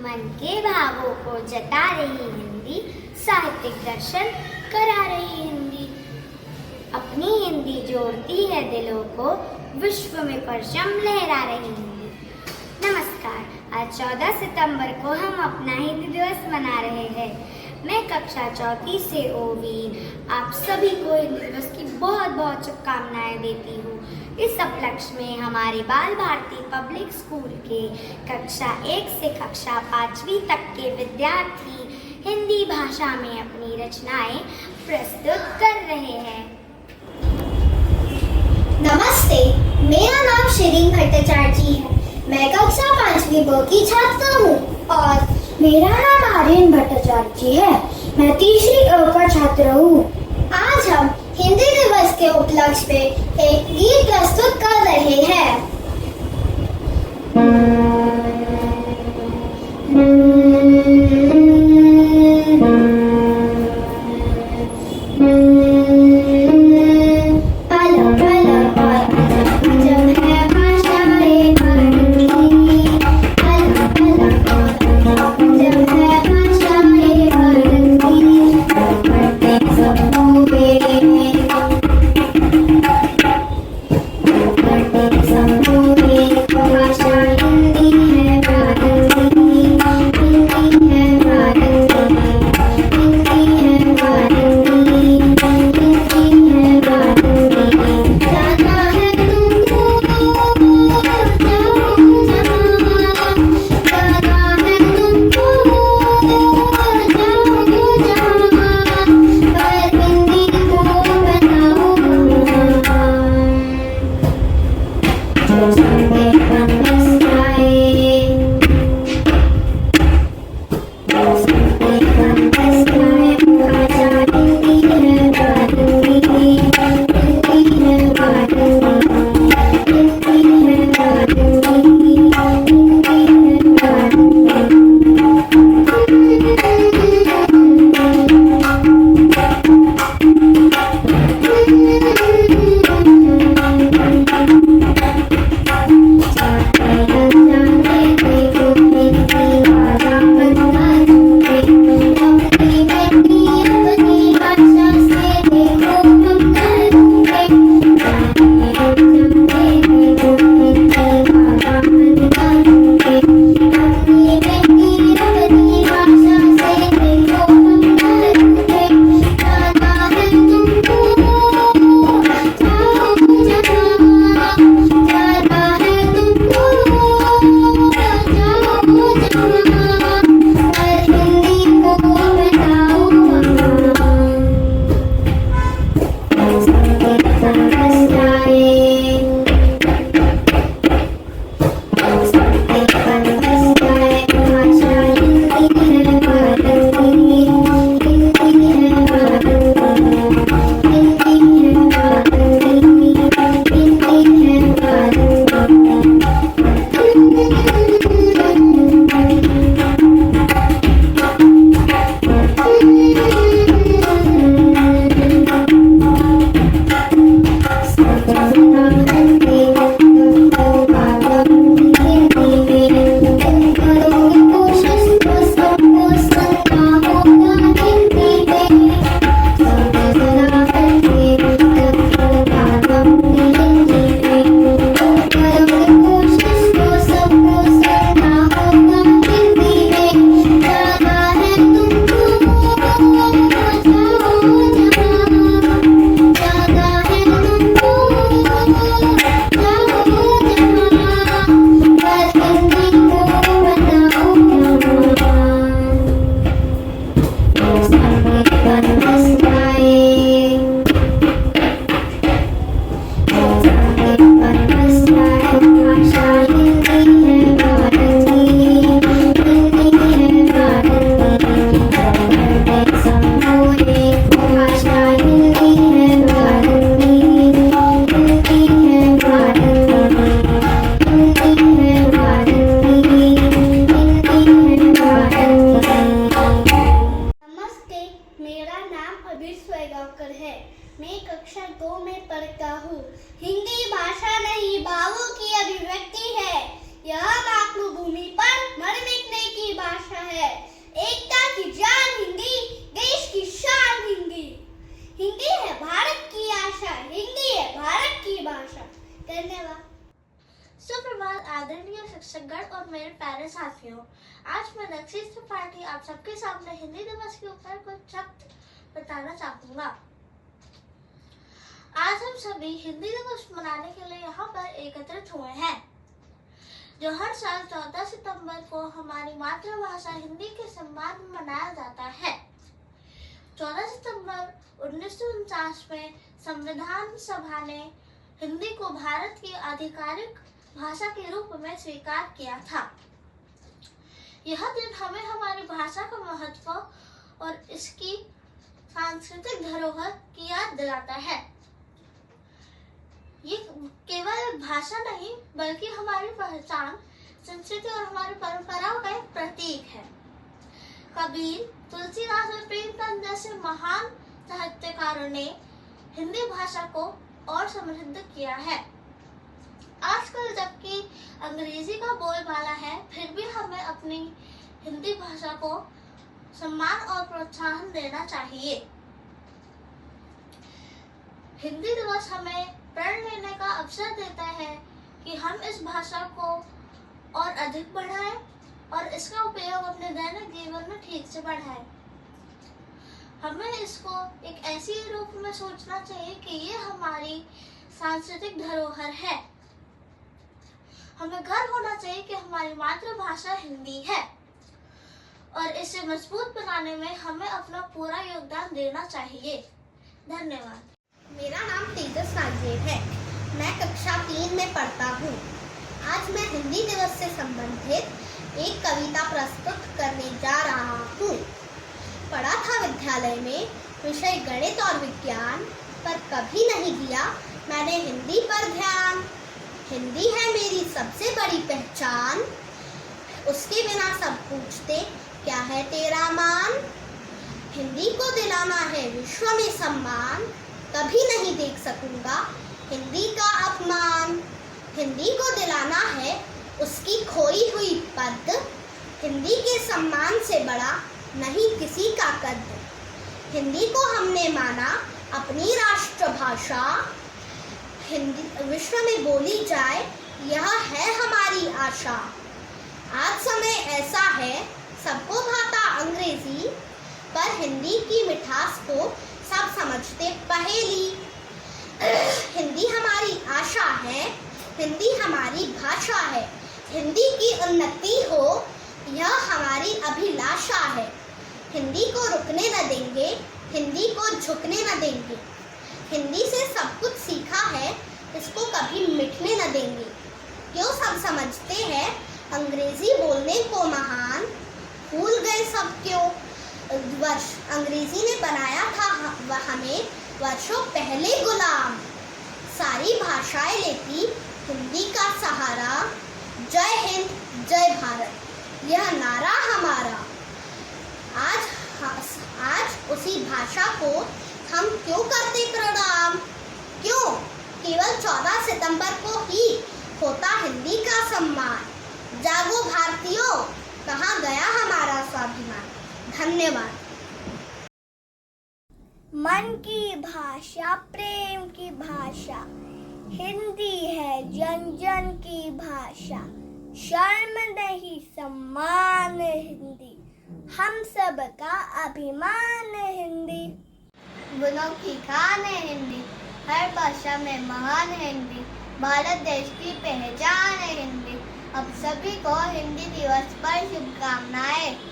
मन के भावों को जता रही हिंदी, साहित्यिक दर्शन करा रही हिंदी। अपनी हिंदी जोड़ती है दिलों को, विश्व में परचम लहरा रही हिंदी। नमस्कार, आज 14 सितंबर को हम अपना हिंदी दिवस मना रहे हैं। मैं कक्षा चौथी से ओवी आप सभी को हिंदी दिवस की बहुत बहुत शुभकामनाएं देती हूँ। इस उपलक्ष्य में हमारे बाल भारती पब्लिक स्कूल के कक्षा 1 से कक्षा 5वीं तक के विद्यार्थी हिंदी भाषा में अपनी रचनाएं प्रस्तुत कर रहे हैं। नमस्ते, मेरा नाम शिरीन भट्टाचार्य जी है। मैं कक्षा 5वीं ब की छात्रा हूँ। और मेरा नाम आर्यन भट्टाचार्य जी है। मैं तीसरी अ का छात्र हूँ। आज हम हिंदी दिवस के उपलक्ष्य में एक गीत प्रस्तुत कर रहे हैं। मैं कक्षा 2 में पढ़ता हूँ। हिंदी भाषा नहीं भावों की अभिव्यक्ति है। यह मातृभूमि पर मर मिटने की की भाषा है। एकता की जान हिंदी, देश की शान हिंदी। हिंदी है भारत की आशा, हिंदी है भारत की भाषा। धन्यवाद। सुप्रभात आदरणीय शिक्षकगण और मेरे प्यारे साथियों। आज मैं नक्सीर त्रिपाठी आप सबके सामने हिंदी दिवस के ऊपर कुछ शब्द बताना चाहूंगा। आज हम सभी हिंदी दिवस मनाने के लिए यहाँ पर एकत्रित हुए हैं, जो हर साल 14 सितंबर को हमारी मातृभाषा हिंदी के सम्मान में मनाया जाता है। 14 सितंबर 1949 में संविधान सभा ने हिंदी को भारत की आधिकारिक भाषा के रूप में स्वीकार किया था। यह दिन हमें हमारी भाषा का महत्व और इसकी सांस्कृतिक धरोहर की याद दिलाता है। ये केवल एक भाषा नहीं बल्कि हमारी पहचान, संस्कृति और हमारी परंपराओं का एक प्रतीक है। कबीर, तुलसीदास और प्रेमचंद जैसे महान साहित्यकारों ने हिंदी भाषा को और समृद्ध किया है। आजकल जबकि अंग्रेजी का बोलबाला है, फिर भी हमें अपनी हिंदी भाषा को सम्मान और प्रोत्साहन देना चाहिए। हिंदी दिवस हमें प्रण लेने का अवसर देता है कि हम इस भाषा को और अधिक बढ़ाएं और इसका उपयोग अपने दैनिक जीवन में ठीक से बढ़ाएं। हमें इसको एक ऐसी रूप में सोचना चाहिए कि ये हमारी सांस्कृतिक धरोहर है। हमें गर्व होना चाहिए कि हमारी मातृभाषा हिंदी है और इसे मजबूत बनाने में हमें अपना पूरा योगदान देना चाहिए। धन्यवाद। मेरा नाम तेजस नागदेव है। मैं कक्षा 3 में पढ़ता हूँ। आज मैं हिंदी दिवस से संबंधित एक कविता प्रस्तुत करने जा रहा हूँ। पढ़ा था विद्यालय में विषय गणित और विज्ञान, पर कभी नहीं दिया मैंने हिंदी पर ध्यान। हिंदी है मेरी सबसे बड़ी पहचान, उसके बिना सब पूछते क्या है तेरा मान। हिंदी को दिलाना है विश्व में सम्मान, कभी नहीं देख सकूंगा हिंदी का अपमान। हिंदी को दिलाना है उसकी खोई हुई पद, हिंदी के सम्मान से बड़ा नहीं किसी का कद। हिंदी को हमने माना अपनी राष्ट्रभाषा, हिंदी विश्व में बोली जाए यह है हमारी आशा। आज समय ऐसा है सबको भाता अंग्रेजी, पर हिंदी की मिठास को सब समझते पहेली। हिंदी हमारी आशा है, हिंदी हमारी भाषा है। हिंदी की उन्नति हो यह हमारी अभिलाषा है। हिंदी को रुकने न देंगे, हिंदी को झुकने न देंगे। हिंदी से सब कुछ सीखा है, इसको कभी मिटने न देंगे। क्यों सब समझते हैं अंग्रेजी बोलने को महान, भूल गए सब क्यों वर्ष अंग्रेजी ने बनाया था हमें वर्षों पहले गुलाम। सारी भाषाएं लेती हिंदी का सहारा, जय हिंद जय भारत यह नारा हमारा। आज उसी भाषा को हम क्यों करते प्रणाम? क्यों केवल 14 सितंबर को ही होता हिंदी का सम्मान। जागो भारतीयों, कहाँ गया हमारा स्वाभिमान। धन्यवाद। मन की भाषा, प्रेम की भाषा, हिंदी है जन जन की भाषा। शर्म नहीं सम्मान हिंदी, हम सब का अभिमान हिंदी। बुनों की खान है हिंदी, हर भाषा में महान है हिंदी। भारत देश की पहचान है हिंदी। अब सभी को हिंदी दिवस पर शुभकामनाएं।